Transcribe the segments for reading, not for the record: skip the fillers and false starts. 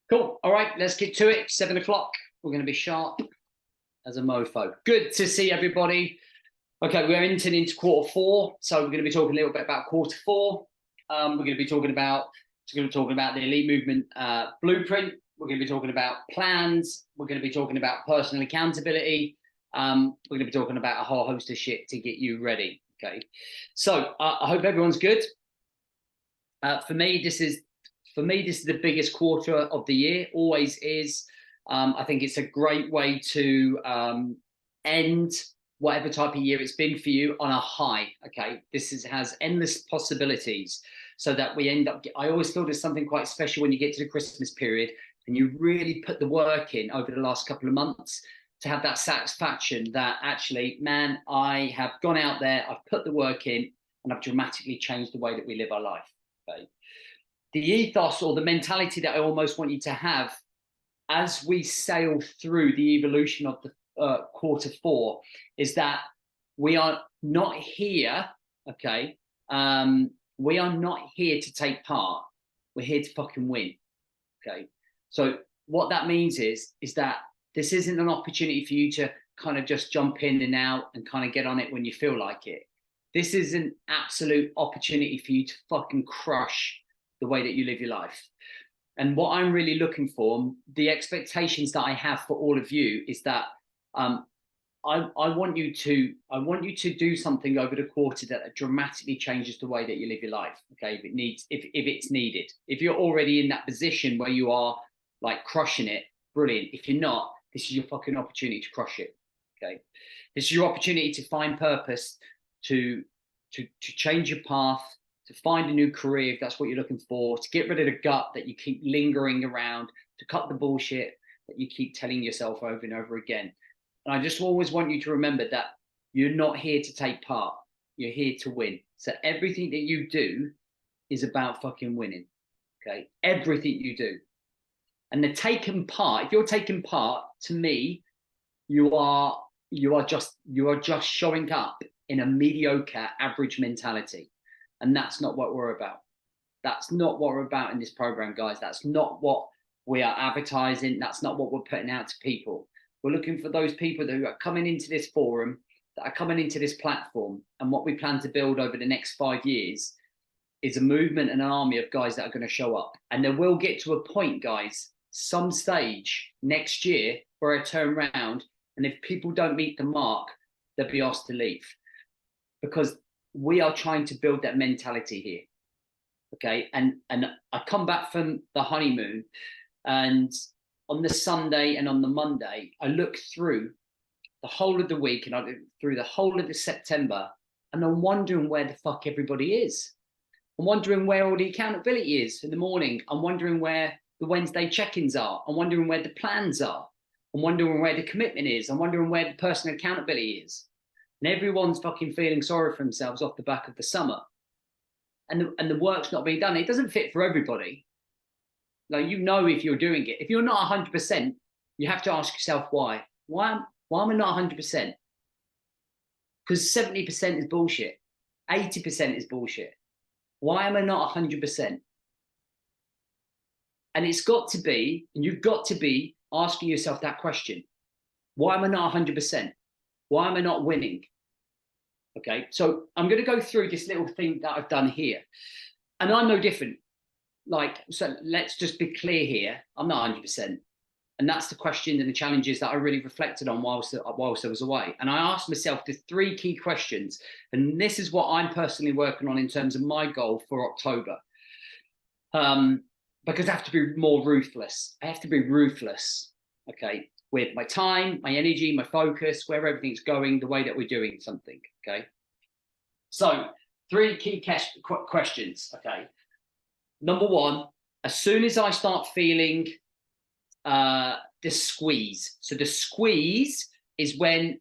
Cool. All right, let's get to it. 7 o'clock. We're going to be sharp as a mofo. Good to see everybody. Okay, we're entering into quarter four, so we're going to be talking a little bit about quarter four. We're going to be talking about the elite movement blueprint. We're going to be talking about plans. We're going to be talking about personal accountability. We're going to be talking about a whole host of shit to get you ready. Okay, so I hope everyone's good. For me, this is the biggest quarter of the year. Always is. I think it's a great way to end whatever type of year it's been for you on a high. Okay, has endless possibilities, so that we end up. I always thought it's something quite special when you get to the Christmas period and you really put the work in over the last couple of months to have that satisfaction that actually, man, I have gone out there, I've put the work in, and I've dramatically changed the way that we live our life. Okay. The ethos or the mentality that I almost want you to have as we sail through the evolution of the quarter four is that we are not here, okay? We are not here to take part. We're here to fucking win, okay? So what that means is that this isn't an opportunity for you to kind of just jump in and out and kind of get on it when you feel like it. This is an absolute opportunity for you to fucking crush the way that you live your life. And what I'm really looking for, the expectations that I have for all of you is that I want you to do something over the quarter that dramatically changes the way that you live your life. Okay, if it's needed. If you're already in that position where you are like crushing it, brilliant. If you're not, this is your fucking opportunity to crush it. Okay, this is your opportunity to find purpose, to change your path, to find a new career if that's what you're looking for, to get rid of the gut that you keep lingering around, to cut the bullshit that you keep telling yourself over and over again. And I just always want you to remember that you're not here to take part. You're here to win. So everything that you do is about fucking winning. Okay, everything you do. And the taking part, if you're taking part, to me, you are just showing up in a mediocre, average mentality. And that's not what we're about. That's not what we're about in this program, guys. That's not what we are advertising. That's not what we're putting out to people. We're looking for those people that are coming into this forum, that are coming into this platform. And what we plan to build over the next 5 years is a movement and an army of guys that are going to show up. And there will get to a point, guys, some stage next year where I turn around, and if people don't meet the mark, they'll be asked to leave. Because we are trying to build that mentality here. Okay. And I come back from the honeymoon, and on the Sunday and on the Monday, I look through the whole of the week and I look through the whole of the September, and I'm wondering where the fuck everybody is. I'm wondering where all the accountability is in the morning. I'm wondering where the Wednesday check-ins are. I'm wondering where the plans are. I'm wondering where the commitment is. I'm wondering where the personal accountability is. And everyone's fucking feeling sorry for themselves off the back of the summer. And the work's not being done. It doesn't fit for everybody. Like, you know, if you're doing it, if you're not 100%, you have to ask yourself why. Why am I not 100%? Because 70% is bullshit. 80% is bullshit. Why am I not 100%? And it's got to be, and you've got to be asking yourself that question. Why am I not 100%? Why am I not winning? Okay, so I'm going to go through this little thing that I've done here. And I'm no different. Like, so let's just be clear here. I'm not 100%. And that's the question and the challenges that I really reflected on whilst I was away. And I asked myself the 3 key questions. And this is what I'm personally working on in terms of my goal for October. Because I have to be more ruthless. I have to be ruthless, okay, with my time, my energy, my focus, where everything's going, the way that we're doing something, okay? So 3 key questions, okay? Number 1, as soon as I start feeling the squeeze. So the squeeze is when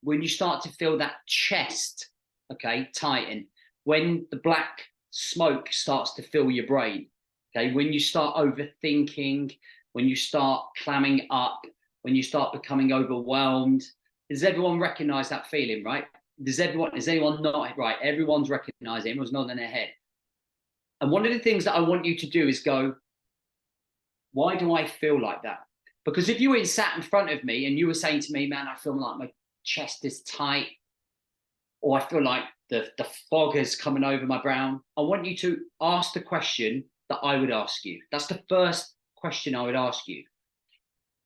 you start to feel that chest, okay, tighten. When the black smoke starts to fill your brain, okay? When you start overthinking, when you start clamming up, when you start becoming overwhelmed. Does everyone recognize that feeling, right? Is anyone not, right? Everyone's recognizing, everyone's nodding their head. And one of the things that I want you to do is go, Why do I feel like that? Because if you were sat in front of me and you were saying to me, man, I feel like my chest is tight, or I feel like the fog is coming over my brow, I want you to ask the question that I would ask you. That's the first question I would ask you.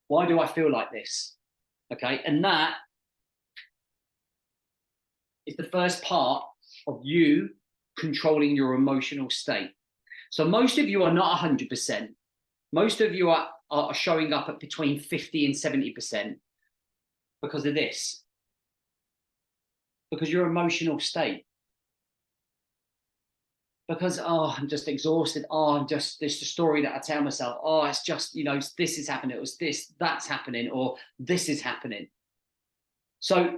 Why do I feel like this? Okay. And that is the first part of you controlling your emotional state. So most of you are not 100%. Most of you are showing up at between 50 and 70% because of this, because your emotional state. Because, oh, I'm just exhausted. Oh, I'm just, this the story that I tell myself. Oh, it's just, you know, this is happening. It was this, that's happening, or this is happening. So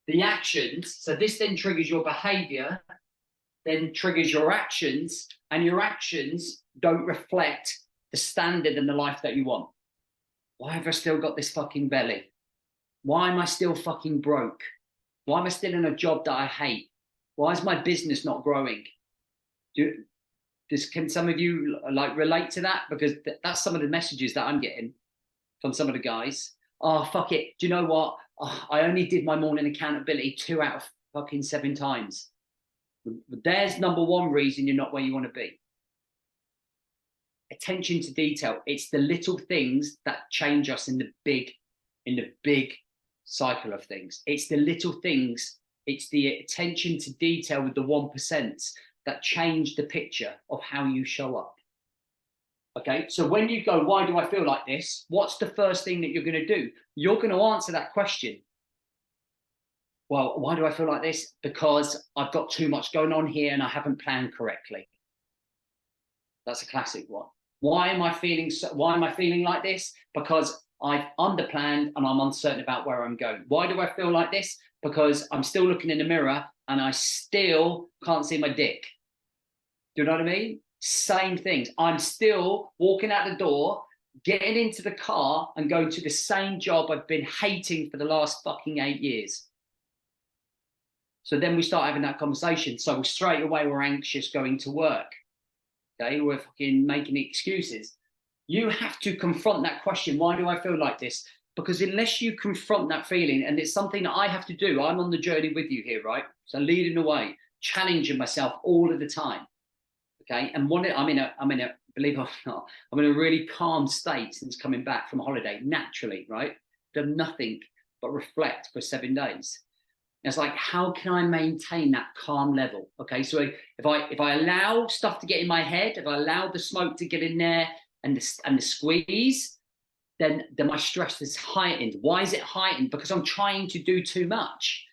the actions, so this then triggers your behavior, then triggers your actions, and your actions don't reflect the standard and the life that you want. Why have I still got this fucking belly? Why am I still fucking broke? Why am I still in a job that I hate? Why is my business not growing? Can some of you like relate to that? Because that's some of the messages that I'm getting from some of the guys. Oh, fuck it. Do you know what? Oh, I only did my morning accountability 2 out of fucking 7 times. But there's number one reason you're not where you want to be. Attention to detail. It's the little things that change us in the big cycle of things. It's the little things. It's the attention to detail with the 1% that change the picture of how you show up. Okay, so when you go, why do I feel like this? What's the first thing that you're going to do? You're going to answer that question. Well, why do I feel like this? Because I've got too much going on here and I haven't planned correctly. That's a classic one. Why am I feeling like this? Because I've underplanned and I'm uncertain about where I'm going. Why do I feel like this? Because I'm still looking in the mirror and I still can't see my dick. Do you know what I mean? Same things. I'm still walking out the door, getting into the car and going to the same job I've been hating for the last fucking 8 years. So then we start having that conversation. So straight away we're anxious going to work. Okay, we're fucking making excuses. You have to confront that question. Why do I feel like this? Because unless you confront that feeling, and it's something that I have to do, I'm on the journey with you here, right? So leading the way, challenging myself all of the time. Okay, and I'm in a believe it or not, I'm in a really calm state since coming back from a holiday. Naturally, right? Done nothing but reflect for 7 days. It's like, how can I maintain that calm level? Okay, so if I allow stuff to get in my head, if I allow the smoke to get in there and the squeeze, then my stress is heightened. Why is it heightened? Because I'm trying to do too much.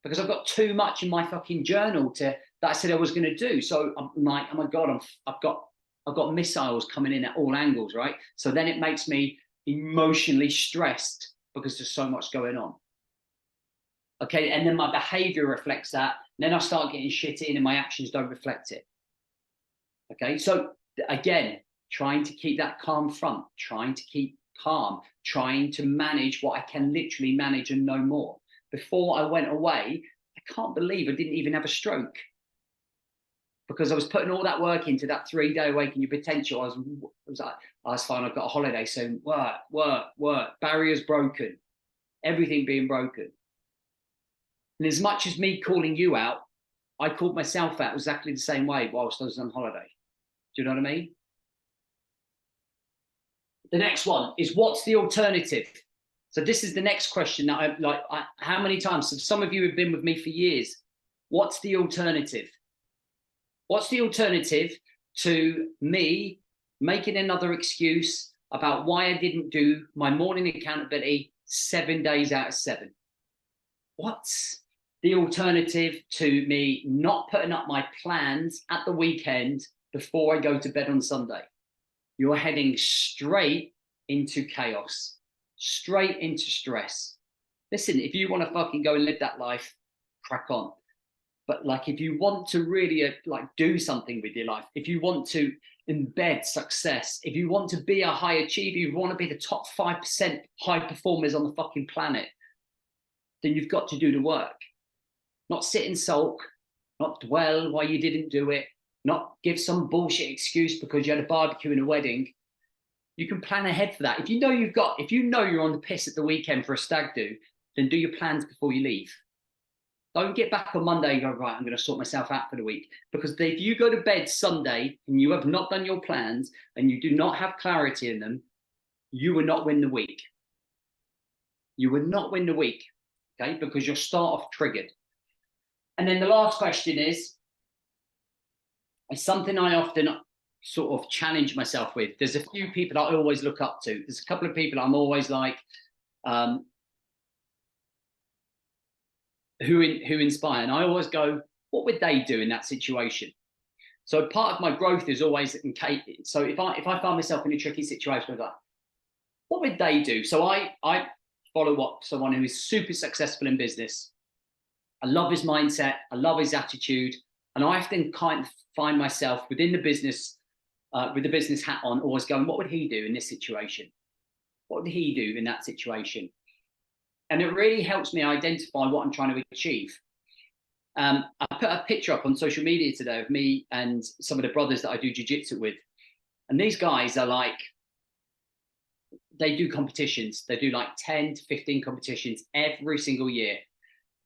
Because I've got too much in my fucking journal that I said I was going to do. So I'm like, oh my God, I've got missiles coming in at all angles, right? So then it makes me emotionally stressed because there's so much going on. Okay, and then my behavior reflects that. Then I start getting shit in and my actions don't reflect it. Okay, so again, trying to keep that calm front, trying to keep calm, trying to manage what I can literally manage and no more. Before I went away, I can't believe I didn't even have a stroke because I was putting all that work into that 3-day awaken your potential. I was fine. I've got a holiday soon. Work. Barriers broken. Everything being broken. And as much as me calling you out, I called myself out exactly the same way whilst I was on holiday. Do you know what I mean? The next one is, what's the alternative? So this is the next question that how many times? So some of you have been with me for years. What's the alternative? What's the alternative to me making another excuse about why I didn't do my morning accountability 7 days out of 7? What's the alternative to me not putting up my plans at the weekend before I go to bed on Sunday? You're heading straight into chaos, straight into stress. Listen, if you want to fucking go and live that life, crack on. But like, if you want to really do something with your life, if you want to embed success, if you want to be a high achiever, you want to be the top 5% high performers on the fucking planet, then you've got to do the work. Not sit and sulk, not dwell why you didn't do it, not give some bullshit excuse because you had a barbecue and a wedding. You can plan ahead for that. If you know you're on the piss at the weekend for a stag do, then do your plans before you leave. Don't get back on Monday and go, right, I'm going to sort myself out for the week. Because if you go to bed Sunday and you have not done your plans and you do not have clarity in them, you will not win the week. You will not win the week, okay? Because you'll start off triggered. And then the last question is something I often sort of challenge myself with. There's a few people I always look up to. There's a couple of people I'm always like, who inspire. And I always go, what would they do in that situation? So part of my growth is always in case. So if I find myself in a tricky situation, I'm like, what would they do? So I follow someone who is super successful in business. I love his mindset. I love his attitude. And I often kind of find myself within the business, with the business hat on, always going, what would he do in this situation? What would he do in that situation? And it really helps me identify what I'm trying to achieve. I put a picture up on social media today of me and some of the brothers that I do jiu-jitsu with. And these guys are like, they do competitions. They do like 10 to 15 competitions every single year.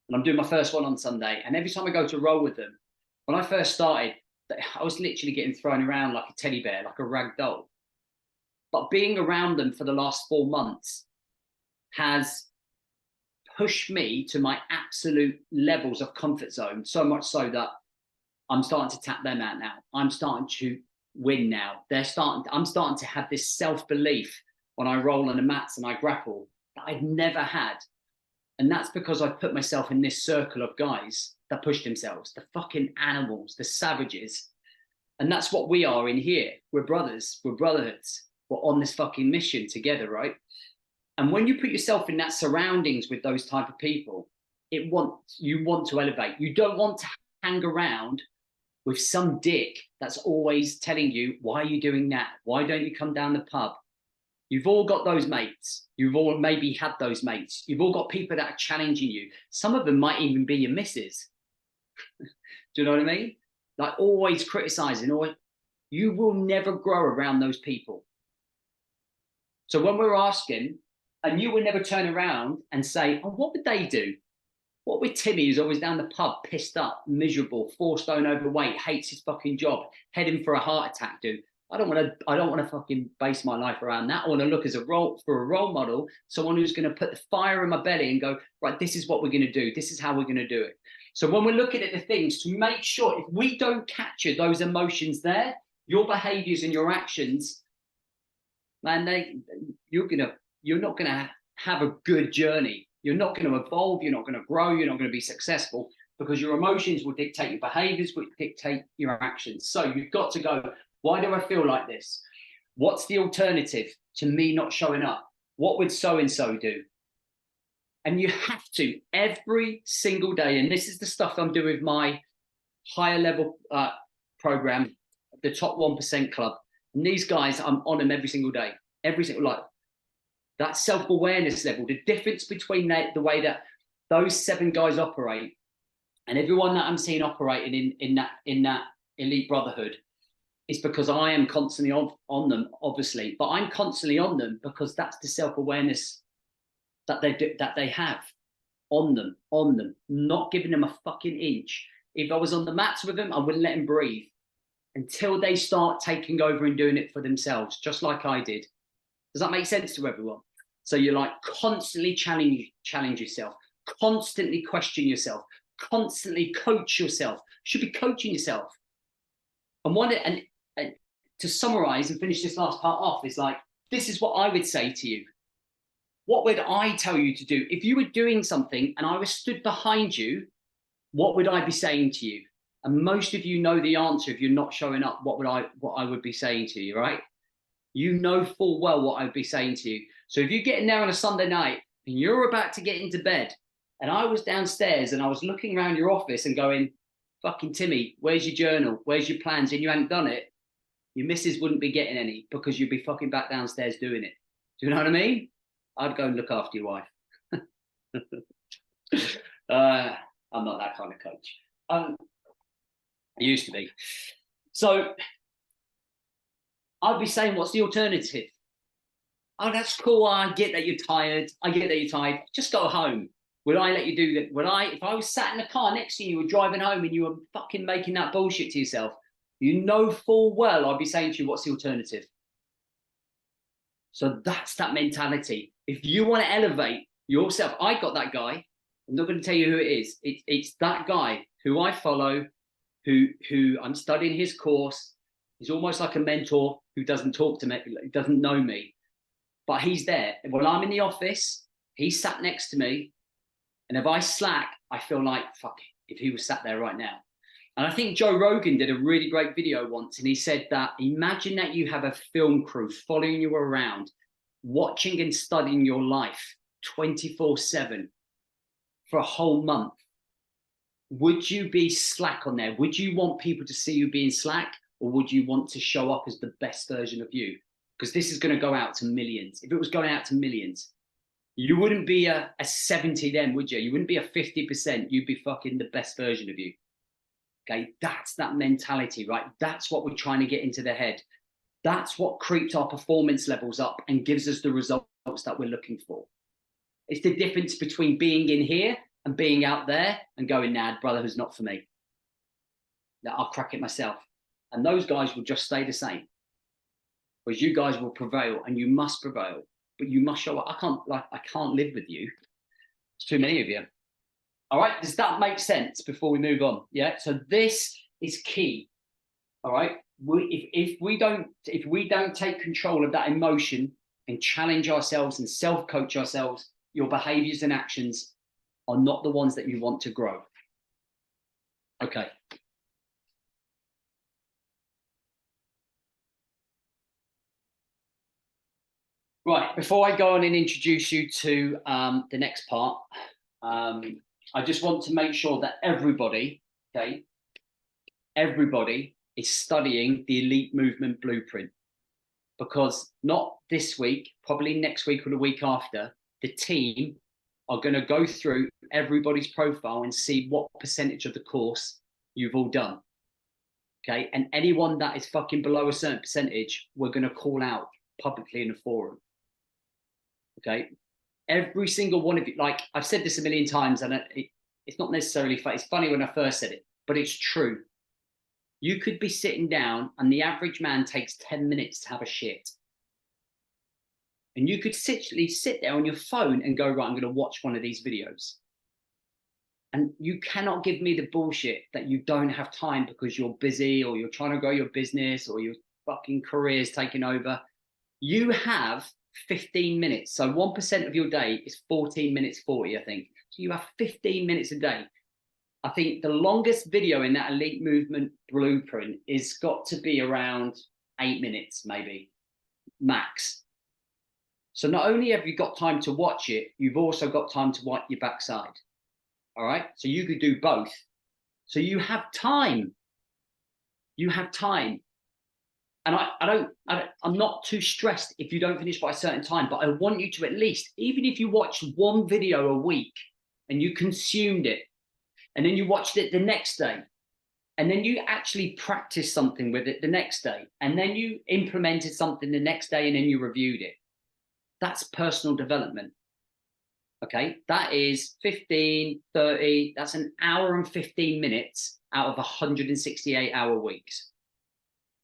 And I'm doing my first one on Sunday. And every time I go to roll with them, when I first started, I was literally getting thrown around like a teddy bear, like a rag doll. But being around them for the last 4 months has pushed me to my absolute levels of comfort zone, so much so that I'm starting to tap them out now. I'm starting to win now. I'm starting to have this self-belief when I roll on the mats and I grapple that I'd never had. And that's because I've put myself in this circle of guys that push themselves, the fucking animals, the savages. And that's what we are in here. We're brothers, we're brotherhoods. We're on this fucking mission together, right? And when you put yourself in that surroundings with those type of people, you want to elevate. You don't want to hang around with some dick that's always telling you, why are you doing that? Why don't you come down the pub? You've all got those mates. You've all maybe had those mates. You've all got people that are challenging you. Some of them might even be your missus. Do you know what I mean? Like always criticizing, you will never grow around those people. So when we're asking, and you would never turn around and say, oh, what would they do? What would Timmy, who's always down the pub, pissed up, miserable, 4 stone overweight, hates his fucking job, heading for a heart attack, do? I don't want to fucking base my life around that. I want to look as a role model, someone who's going to put the fire in my belly and go, right, this is what we're going to do. This is how we're going to do it. So when we're looking at the things, to make sure if we don't capture those emotions there, your behaviors and your actions, man, you're not going to have a good journey. You're not going to evolve. You're not going to grow. You're not going to be successful because your emotions will dictate your behaviors, will dictate your actions. So you've got to go, why do I feel like this? What's the alternative to me not showing up? What would so-and-so do? And you have to every single day. And this is the stuff I'm doing with my higher level program, the top 1% club. And these guys, I'm on them every single day, that self-awareness level, the difference between the way that those 7 guys operate and everyone that I'm seeing operating in that elite brotherhood is because I am constantly on them, obviously, but I'm constantly on them because that's the self-awareness that they have on them, not giving them a fucking inch. If I was on the mats with them, I wouldn't let them breathe until they start taking over and doing it for themselves, just like I did. Does that make sense to everyone? So you're like constantly challenge yourself, constantly question yourself, constantly coach yourself. You should be coaching yourself. And to summarize and finish this last part off is like, this is what I would say to you. What would I tell you to do? If you were doing something and I was stood behind you, what would I be saying to you? And most of you know the answer. If you're not showing up, what I would be saying to you, right? You know full well what I'd be saying to you. So if you get in there on a Sunday night and you're about to get into bed and I was downstairs and I was looking around your office and going, fucking Timmy, where's your journal? Where's your plans? And you hadn't done it, your missus wouldn't be getting any because you'd be fucking back downstairs doing it. Do you know what I mean? I'd go and look after your wife. I'm not that kind of coach. I used to be. So I'd be saying, what's the alternative? Oh, that's cool. I get that you're tired. I get that you're tired. Just go home. Would I let you do that? If I was sat in the car next to you, you were driving home and you were fucking making that bullshit to yourself, you know full well I'd be saying to you, what's the alternative? So that's that mentality. If you want to elevate yourself, I got that guy. I'm not going to tell you who it is. It's that guy who I follow, who I'm studying his course. He's almost like a mentor who doesn't talk to me, doesn't know me, but he's there. When I'm in the office, he's sat next to me. And if I slack, I feel like, fuck, if he was sat there right now. And I think Joe Rogan did a really great video once, and he said that imagine that you have a film crew following you around, watching and studying your life 24/7 for a whole month. Would you be slack on there? Would you want people to see you being slack, or would you want to show up as the best version of you? Because this is going to go out to millions. If it was going out to millions, you wouldn't be a 70 then, would you? You wouldn't be a 50%. You'd be fucking the best version of you. Okay, that's that mentality, right? That's what we're trying to get into the head. That's what creeps our performance levels up and gives us the results that we're looking for. It's the difference between being in here and being out there and going, nah, brotherhood's not for me. I'll crack it myself. And those guys will just stay the same. Whereas you guys will prevail, and you must prevail, but you must show up. I can't live with you. It's too many of you. All right, does that make sense before we move on? Yeah, so this is key. All right, if we don't take control of that emotion and challenge ourselves and self-coach ourselves, your behaviors and actions are not the ones that you want to grow. Okay. Right, before I go on and introduce you to the next part, I just want to make sure that everybody, okay, everybody is studying the Elite Movement Blueprint, because not this week, probably next week or the week after, the team are going to go through everybody's profile and see what percentage of the course you've all done. Okay, and anyone that is fucking below a certain percentage, we're going to call out publicly in a forum. Okay, every single one of you, like I've said this a million times, and it's not necessarily funny. It's funny when I first said it, but it's true. You could be sitting down and the average man takes 10 minutes to have a shit. And you could literally sit there on your phone and go, right, I'm going to watch one of these videos. And you cannot give me the bullshit that you don't have time because you're busy, or you're trying to grow your business, or your fucking career is taking over. You have 15 minutes. So 1% of your day is 14 minutes 40, I think. So you have 15 minutes a day. I think the longest video in that Elite Movement Blueprint is got to be around 8 minutes, maybe, max. So not only have you got time to watch it, you've also got time to wipe your backside. All right. So you could do both. So you have time. You have time. And I'm not too stressed if you don't finish by a certain time, but I want you to at least, even if you watch one video a week and you consumed it, and then you watched it the next day, and then you actually practiced something with it the next day, and then you implemented something the next day, and then you reviewed it. That's personal development. Okay, that is 15, 30, that's an hour and 15 minutes out of 168-hour weeks.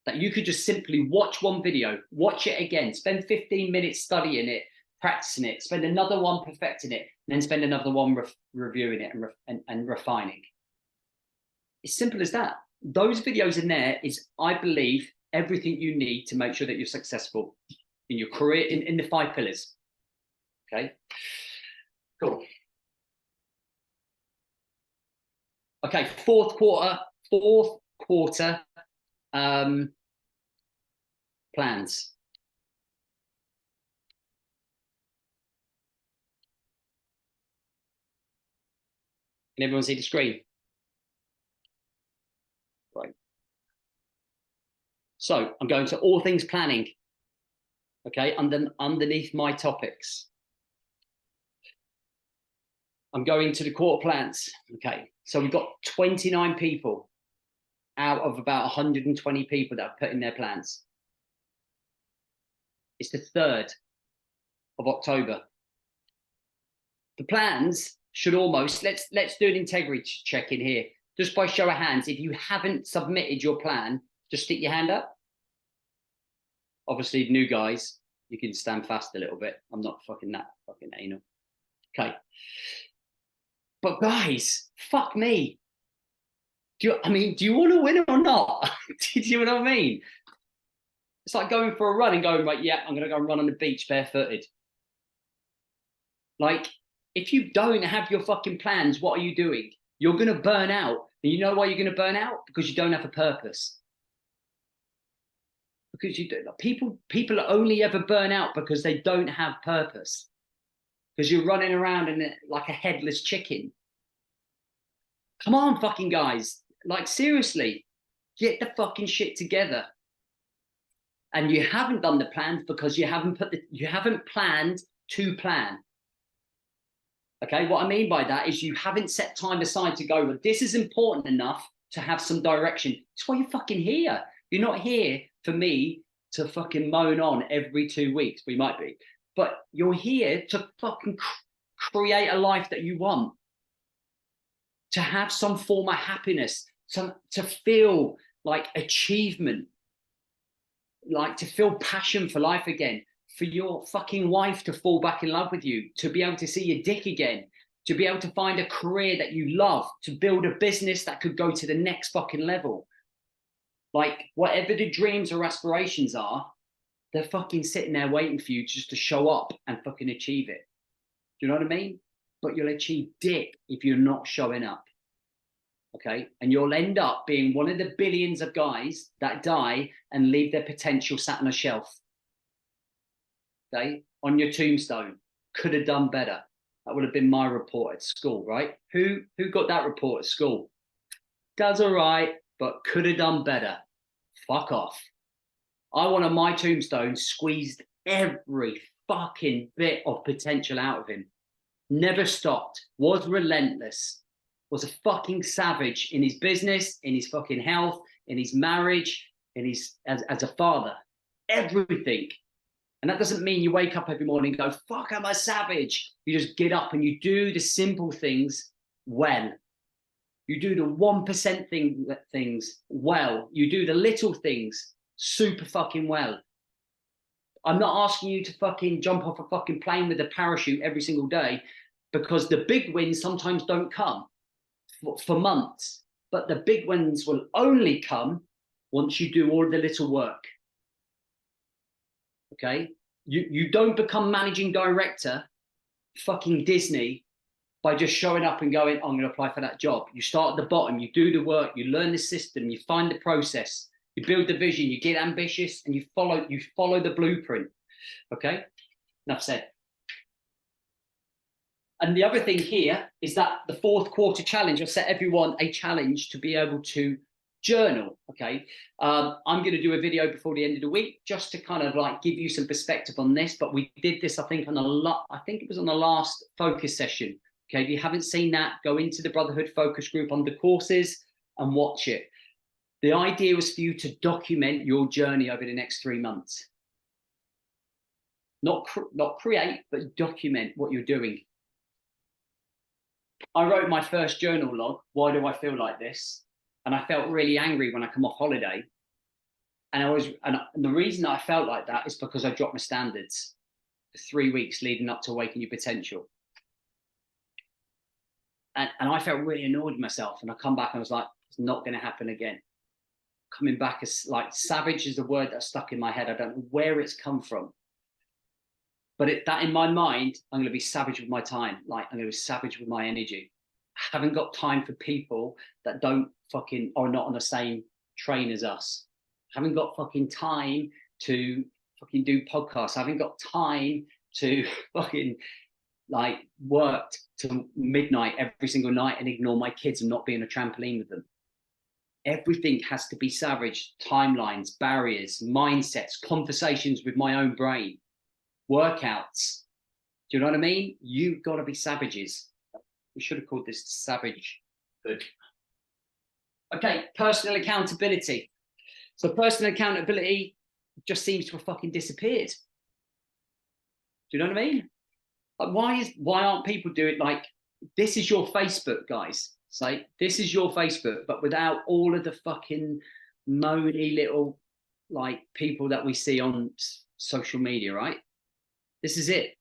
That you could just simply watch one video, watch it again, spend 15 minutes studying it, practicing it, spend another one perfecting it, and then spend another one reviewing it and refining. It's simple as that. Those videos in there is, I believe, everything you need to make sure that you're successful in your career, in the 5 pillars. Okay, cool. Okay, fourth quarter plans. Can everyone see the screen? Right. So I'm going to all things planning. Okay, underneath my topics. I'm going to the quarter plans. Okay, so we've got 29 people out of about 120 people that have put in their plans. It's the third. of October. The plans should almost, let's do an integrity check in here. Just by show of hands, if you haven't submitted your plan, just stick your hand up. Obviously, new guys, you can stand fast a little bit. I'm not fucking that fucking anal. Okay. But guys, fuck me. Do you want to win or not? Do you know what I mean? It's like going for a run and going, right, yeah, I'm going to go and run on the beach barefooted. Like, if you don't have your fucking plans, what are you doing? You're going to burn out. And you know why you're going to burn out? Because you don't have a purpose. Because you don't, people only ever burn out because they don't have purpose. Because you're running around in like a headless chicken. Come on, fucking guys. Like, seriously, get the fucking shit together. And you haven't done the plans because you haven't planned to plan. Okay, what I mean by that is you haven't set time aside to go, well, this is important enough to have some direction. It's why you're fucking here. You're not here for me to fucking moan on every 2 weeks. We might be, but you're here to fucking create a life that you want, to have some form of happiness, to feel like achievement, like to feel passion for life again, for your fucking wife to fall back in love with you, to be able to see your dick again, to be able to find a career that you love, to build a business that could go to the next fucking level. Like, whatever the dreams or aspirations are, they're fucking sitting there waiting for you just to show up and fucking achieve it. Do you know what I mean? But you'll achieve dick if you're not showing up. Okay, and you'll end up being one of the billions of guys that die and leave their potential sat on a shelf. Okay, on your tombstone, could have done better. That would have been my report at school, right? Who got that report at school? Does all right, but could have done better. Fuck off. I want on my tombstone squeezed every fucking bit of potential out of him. Never stopped, was relentless, was a fucking savage in his business, in his fucking health, in his marriage, in his as a father, everything. And that doesn't mean you wake up every morning and go, fuck, I'm a savage. You just get up and you do the simple things well. You do the 1% things well. You do the little things super fucking well. I'm not asking you to fucking jump off a fucking plane with a parachute every single day, because the big wins sometimes don't come for months. But the big wins will only come once you do all the little work. Okay, you don't become managing director fucking Disney by just showing up and going, I'm going to apply for that job. You start at the bottom, you do the work, you learn the system, you find the process, you build the vision, you get ambitious, and you follow the blueprint. Okay, enough said. And the other thing here is that the 4th quarter challenge, I set everyone a challenge to be able to journal. Okay, I'm going to do a video before the end of the week just to kind of like give you some perspective on this. But we did this, I think, I think it was on the last focus session. Okay, if you haven't seen that, go into the Brotherhood Focus group under courses and watch it. The idea was for you to document your journey over the next 3 months. Not create, but document what you're doing. I wrote my first journal log, why do I feel like this? And I felt really angry when I come off holiday. And the reason I felt like that is because I dropped my standards for 3 weeks leading up to Awaken Your Potential. And I felt really annoyed with myself. And I come back and I was like, it's not going to happen again. Coming back as like savage is the word that's stuck in my head. I don't know where it's come from. But that in my mind, I'm going to be savage with my time. Like, I'm going to be savage with my energy. I haven't got time for people that don't fucking, are not on the same train as us. I haven't got fucking time to fucking do podcasts. I haven't got time to fucking like work till midnight every single night and ignore my kids and not be on a trampoline with them. Everything has to be savage. Timelines, barriers, mindsets, conversations with my own brain. Workouts. Do you know what I mean? You've got to be savages. We should have called this savage. Good. Okay, personal accountability. So personal accountability just seems to have fucking disappeared. Do you know what I mean? Like, why aren't people doing like this is your Facebook, guys? Say this is your Facebook, but without all of the fucking moany little like people that we see on social media, right? This is it.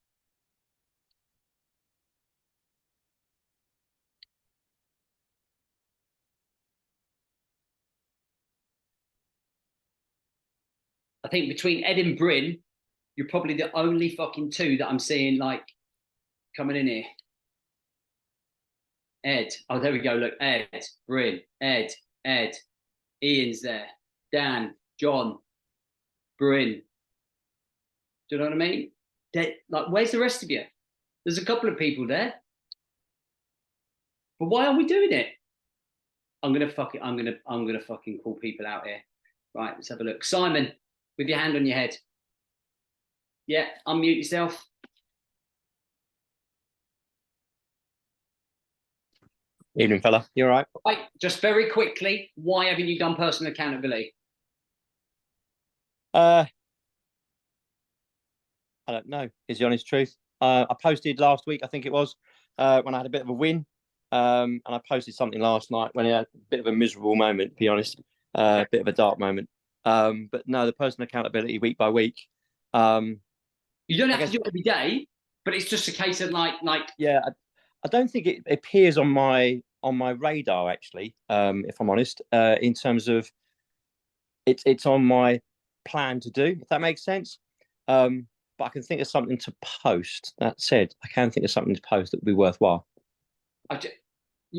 I think between Ed and Bryn, you're probably the only fucking two that I'm seeing like coming in here. Ed. Oh, there we go. Look, Ed, Bryn, Ed, Ian's there. Dan, John, Bryn. Do you know what I mean? Like, where's the rest of you? There's a couple of people there. But why are we doing it? I'm gonna fucking call people out here. Right, let's have a look. Simon, with your hand on your head. Yeah, unmute yourself. Evening, fella. You all right? Right, just very quickly, why haven't you done personal accountability? I don't know, is the honest truth. I posted last week, I think it was, when I had a bit of a win. And I posted something last night when I had a bit of a miserable moment, to be honest, a bit of a dark moment. But no, the personal accountability week by week. You don't have to do it every day, but it's just a case of like. Yeah, I don't think it appears on my radar actually, if I'm honest, in terms of it's on my plan to do, if that makes sense. But I can think of something to post. That said, I can think of something to post that would be worthwhile.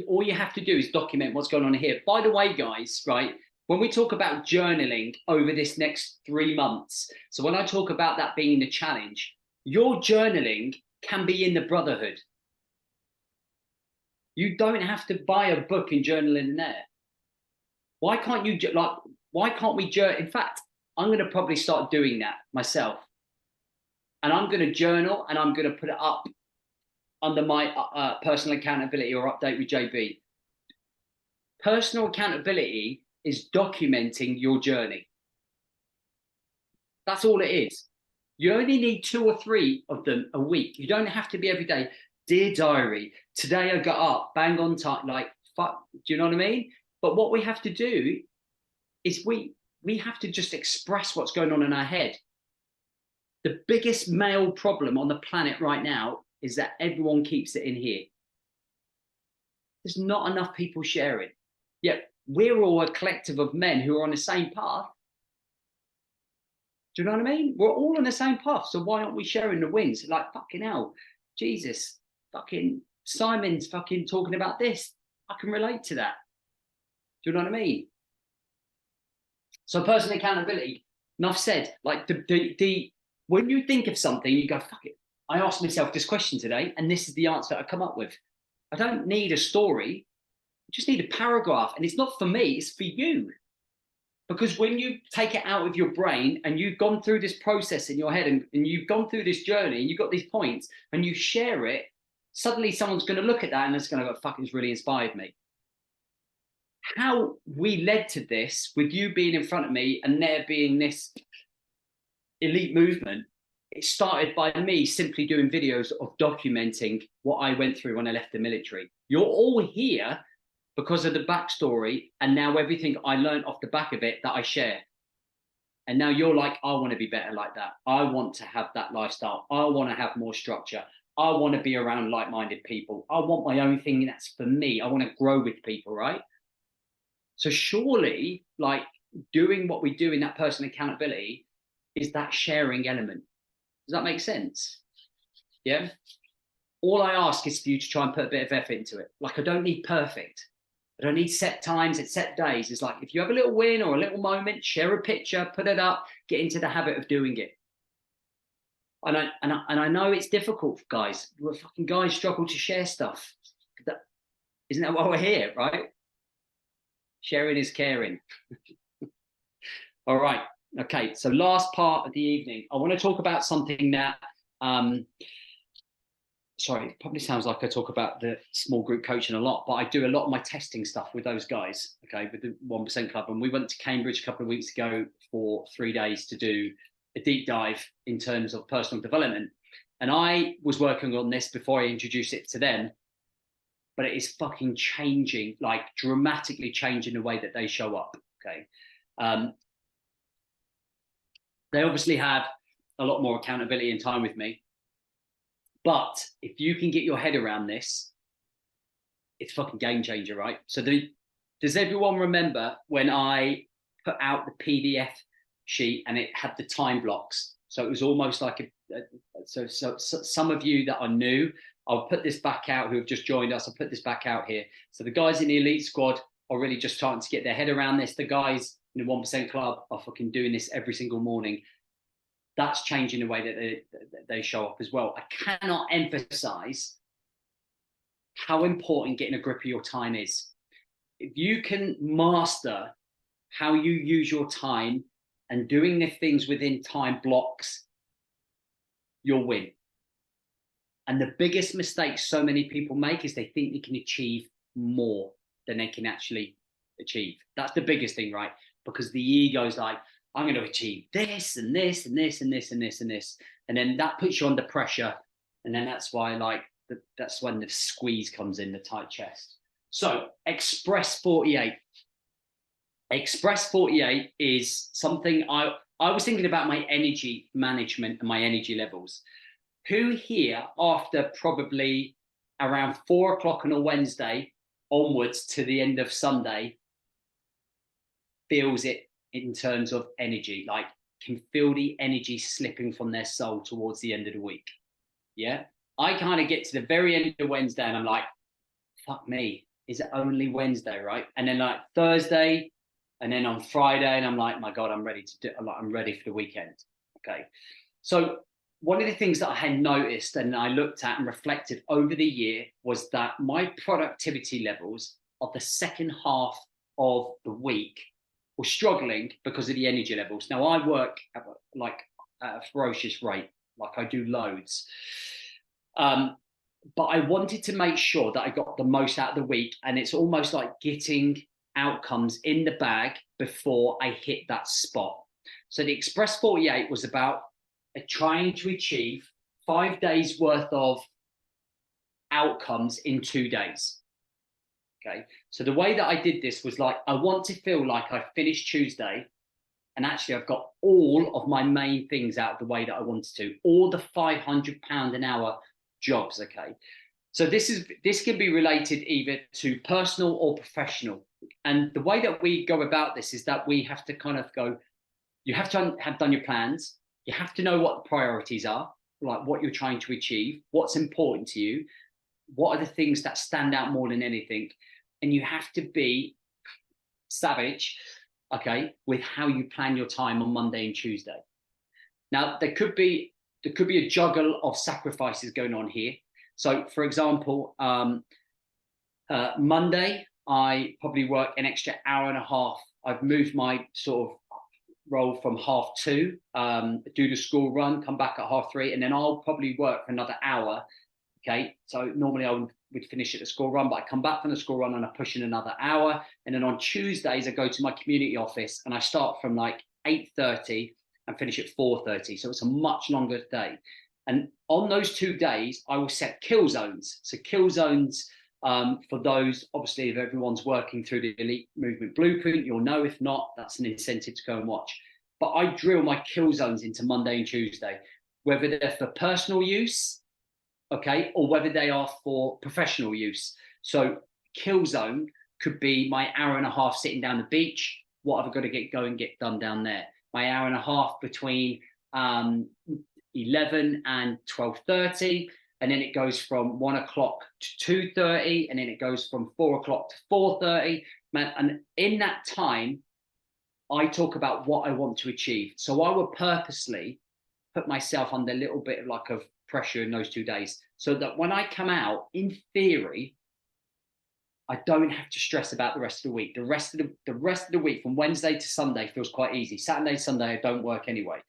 All you have to do is document what's going on here. By the way, guys, right? When we talk about journaling over this next 3 months, so when I talk about that being the challenge, your journaling can be in the Brotherhood. You don't have to buy a book and journal in there. Why can't you why can't we journal? In fact, I'm going to probably start doing that myself. And I'm going to journal and I'm going to put it up under my personal accountability or update with JB. Personal accountability is documenting your journey. That's all it is. You only need 2 or 3 of them a week. You don't have to be every day. Dear diary, today I got up, bang on time, like, fuck, do you know what I mean? But what we have to do is we have to just express what's going on in our head. The biggest male problem on the planet right now is that everyone keeps it in here. There's not enough people sharing. Yet we're all a collective of men who are on the same path. Do you know what I mean? We're all on the same path. So why aren't we sharing the wins? Like, fucking hell, Jesus, fucking Simon's fucking talking about this. I can relate to that. Do you know what I mean? So personal accountability, enough said. Like when you think of something, you go, fuck it. I asked myself this question today, and this is the answer I come up with. I don't need a story. I just need a paragraph. And it's not for me, it's for you. Because when you take it out of your brain and you've gone through this process in your head and you've gone through this journey and you've got these points and you share it, suddenly someone's going to look at that and it's going to go, fuck, it's really inspired me. How we led to this with you being in front of me and there being this elite movement, it started by me simply doing videos of documenting what I went through when I left the military. You're all here because of the backstory and now everything I learned off the back of it that I share. And now you're like, I want to be better like that. I want to have that lifestyle. I want to have more structure. I want to be around like-minded people. I want my own thing that's for me. I want to grow with people, right? So surely, like, doing what we do in that personal accountability is that sharing element. Does that make sense? Yeah. All I ask is for you to try and put a bit of effort into it. Like, I don't need perfect. I don't need set times, it's set days. It's like, if you have a little win or a little moment, share a picture, put it up, get into the habit of doing it. And I know it's difficult, guys. We're fucking guys struggle to share stuff. Isn't that why we're here, right? Sharing is caring. All right. Okay. So last part of the evening, I want to talk about something that, sorry, it probably sounds like I talk about the small group coaching a lot, but I do a lot of my testing stuff with those guys, okay, with the 1% Club. And we went to Cambridge a couple of weeks ago for 3 days to do a deep dive in terms of personal development. And I was working on this before I introduced it to them, but it is fucking changing, like dramatically changing the way that they show up. Okay. They obviously have a lot more accountability and time with me. But if you can get your head around this, it's fucking game changer, right? So does everyone remember when I put out the PDF sheet and it had the time blocks? So it was almost like so some of you that are new, I'll put this back out who have just joined us. I'll put this back out here. So the guys in the elite squad are really just starting to get their head around this. The guys in the 1% club are fucking doing this every single morning. That's changing the way that they show up as well. I cannot emphasize how important getting a grip of your time is. If you can master how you use your time and doing the things within time blocks, you'll win. And the biggest mistake so many people make is they think they can achieve more than they can actually achieve. That's the biggest thing, right? Because the ego's like, I'm going to achieve this and this and this and this and this and this. And then that puts you under pressure. And then that's why, like, that's when the squeeze comes in, the tight chest. So Express 48. Express 48 is something I was thinking about my energy management and my energy levels. Who here, after probably around 4 o'clock on a Wednesday onwards to the end of Sunday, feels it in terms of energy, like can feel the energy slipping from their soul towards the end of the week? Yeah. I kind of get to the very end of Wednesday and I'm like, fuck me, is it only Wednesday, right? And then like Thursday, and then on Friday, and I'm like, my God, I'm ready to do. I'm ready for the weekend. Okay. So one of the things that I had noticed and I looked at and reflected over the year was that my productivity levels of the second half of the week were struggling because of the energy levels. Now I work at a ferocious rate, like I do loads. But I wanted to make sure that I got the most out of the week. And it's almost like getting outcomes in the bag before I hit that spot. So the Express 48 was about trying to achieve 5 days worth of outcomes in 2 days. Okay. So the way that I did this was like, I want to feel like I finished Tuesday and actually I've got all of my main things out of the way that I wanted to, all the £500 an hour jobs. Okay. So this can be related either to personal or professional. And the way that we go about this is that we have to kind of go, you have to have done your plans. You have to know what the priorities are, like what you're trying to achieve, what's important to you, what are the things that stand out more than anything. And you have to be savage, okay, with how you plan your time on Monday and Tuesday. Now, there could be a juggle of sacrifices going on here. So, for example, Monday, I probably work an extra hour and a half. I've moved my sort of role from 2:30, do the school run, come back at 3:30, and then I'll probably work for another hour. Okay, so normally I would finish at the school run, but I come back from the school run and I push in another hour. And then on Tuesdays, I go to my community office and I start from like 8:30 and finish at 4:30. So it's a much longer day. And on those 2 days, I will set kill zones. So kill zones, for those, obviously, if everyone's working through the Elite Movement Blueprint, you'll know. If not, that's an incentive to go and watch. But I drill my kill zones into Monday and Tuesday, whether they're for personal use, okay, or whether they are for professional use. So kill zone could be my hour and a half sitting down the beach. What have I got to get done down there? My hour and a half between 11 and 12:30, and then it goes from 1 o'clock to 2:30, and then it goes from 4 o'clock to 4:30. And in that time, I talk about what I want to achieve. So I will purposely put myself under a little bit of like of pressure in those 2 days, so that when I come out, in theory, I don't have to stress about the rest of the week. The rest of the week, from Wednesday to Sunday, feels quite easy. Saturday, Sunday, I don't work anyway.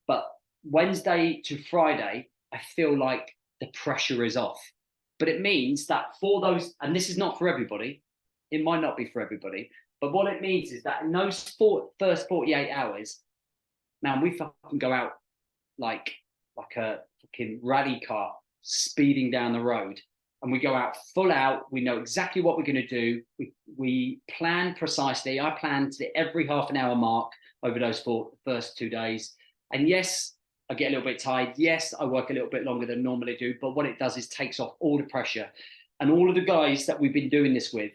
But Wednesday to Friday, I feel like the pressure is off. But it means that for those, and this is not for everybody, it might not be for everybody, but what it means is that in those first 48 hours, man, we fucking go out like like a fucking rally car speeding down the road, and we go out full out. We know exactly what we're going to do. We plan precisely. I plan to every half an hour mark over those first 2 days. And yes, I get a little bit tired. Yes, I work a little bit longer than normally do. But what it does is takes off all the pressure. And all of the guys that we've been doing this with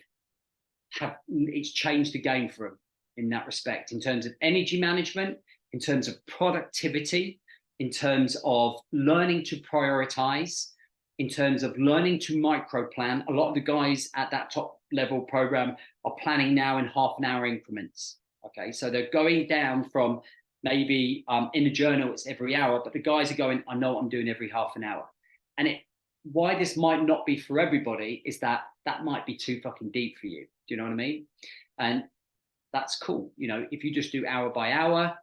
it's changed the game for them in that respect, in terms of energy management, in terms of productivity, in terms of learning to prioritize, in terms of learning to micro plan. A lot of the guys at that top level program are planning now in half an hour increments. Okay, so they're going down from maybe in the journal it's every hour, but the guys are going, I know what I'm doing every half an hour. And why this might not be for everybody is that might be too fucking deep for you. Do you know what I mean? And that's cool. You know, if you just do hour by hour,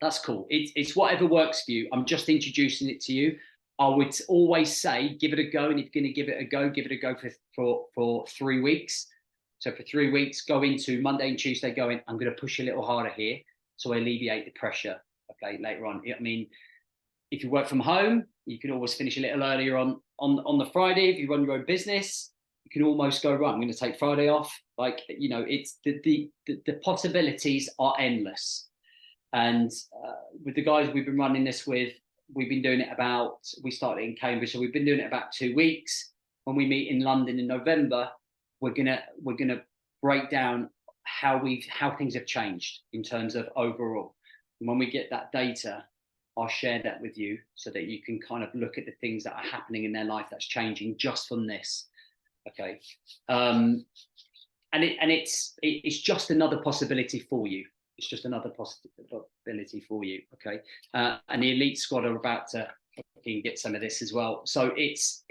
that's cool. It's whatever works for you. I'm just introducing it to you. I would always say, give it a go. And if you're going to give it a go for 3 weeks. So for 3 weeks, go into Monday and Tuesday going, I'm going to push a little harder here. So I alleviate the pressure. Okay, later on. I mean, if you work from home, you can always finish a little earlier on the Friday. If you run your own business, you can almost go, right, I'm going to take Friday off. Like, you know, it's the possibilities are endless. And with the guys we've been running this with, we've been doing it we started in Cambridge, so we've been doing it about 2 weeks. When we meet in London in November, we're gonna break down how things have changed in terms of overall. And when we get that data, I'll share that with you so that you can kind of look at the things that are happening in their life that's changing just from this. Okay. And it's just another possibility for you. It's just another possibility for you. Okay. And the elite squad are about to get some of this as well. So it's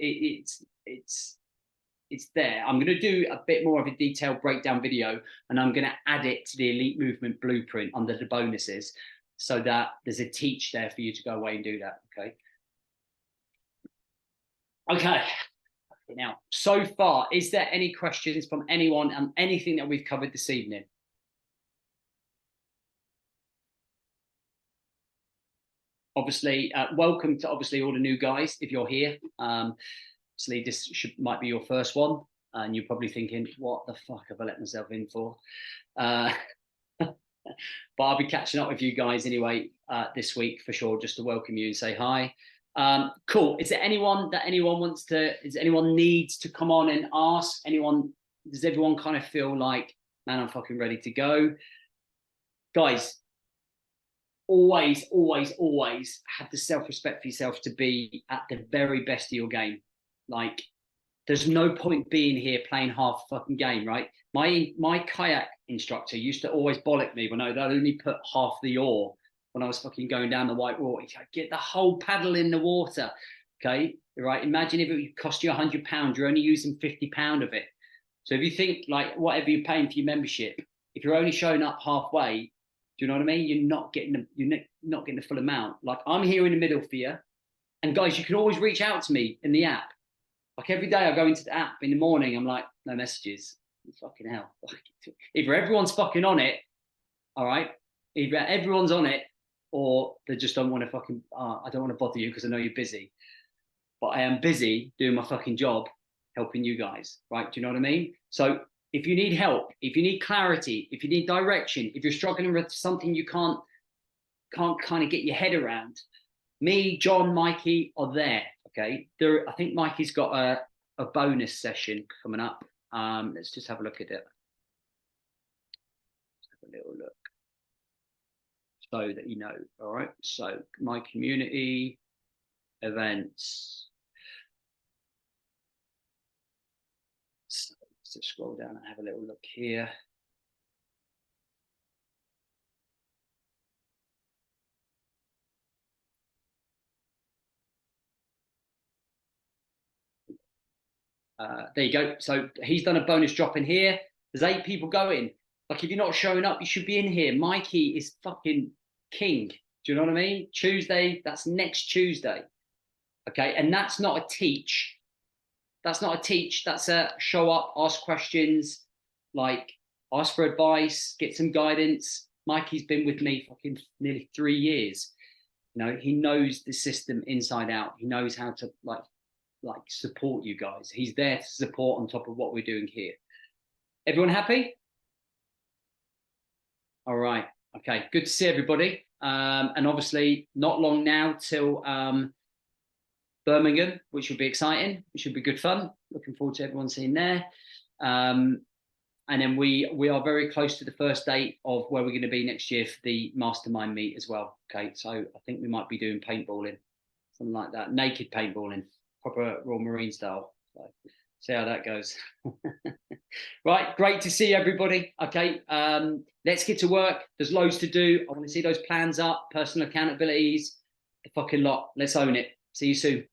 there. I'm going to do a bit more of a detailed breakdown video, and I'm going to add it to the elite movement blueprint under the bonuses, so that there's a teach there for you to go away and do that. Okay. Now, so far, is there any questions from anyone on anything that we've covered this evening? Obviously, welcome to obviously all the new guys if you're here. Obviously, this might be your first one, and you're probably thinking, what the fuck have I let myself in for? But I'll be catching up with you guys anyway this week for sure, just to welcome you and say hi. Cool. Is there anyone needs to come on and ask? Does everyone kind of feel like, man, I'm fucking ready to go? Guys, always have the self-respect for yourself to be at the very best of your game. Like, there's no point being here playing half a fucking game, right? My kayak instructor used to always bollock me when I'd only put half the oar when I was fucking going down the white water. He's like, get the whole paddle in the water, okay? Right? Imagine if it would cost you £100, you're only using £50 of it. So if you think like whatever you're paying for your membership, if you're only showing up halfway, do you know what I mean? You're not getting the full amount. Like, I'm here in the middle for you. And guys, you can always reach out to me in the app. Like, every day I go into the app in the morning, I'm like, no messages. Fucking hell. Either everyone's fucking on it, all right? Either everyone's on it, or they just don't want to fucking, I don't want to bother you because I know you're busy. But I am busy doing my fucking job, helping you guys, right? Do you know what I mean? So if you need help, if you need clarity, if you need direction, if you're struggling with something you can't kind of get your head around, me, John, Mikey are there. Okay, I think Mikey's got a bonus session coming up. Let's just have a look at it. Let's have a little look so that you know. All right, so my community events. So let's just scroll down and have a little look here. There you go. So he's done a bonus drop in here. There's 8 people going. Like, if you're not showing up, you should be in here. Mikey is fucking king. Do you know what I mean? Tuesday, that's next Tuesday. Okay, and that's not a teach. That's not a teach. That's a show up, ask questions, like ask for advice, get some guidance. Mikey's been with me fucking nearly 3 years. You know, he knows the system inside out. He knows how to like support you guys. He's there to support on top of what we're doing here. Everyone happy? All right. Okay. Good to see everybody. And obviously, not long now till Birmingham, which will be exciting. It should be good fun. Looking forward to everyone seeing there. And then we are very close to the first date of where we're going to be next year for the mastermind meet as well. Okay, so I think we might be doing paintballing, something like that, naked paintballing, proper Royal Marine style. So see how that goes. Right, great to see everybody. Okay, let's get to work. There's loads to do. I want to see those plans up, personal accountabilities, the fucking lot. Let's own it. See you soon.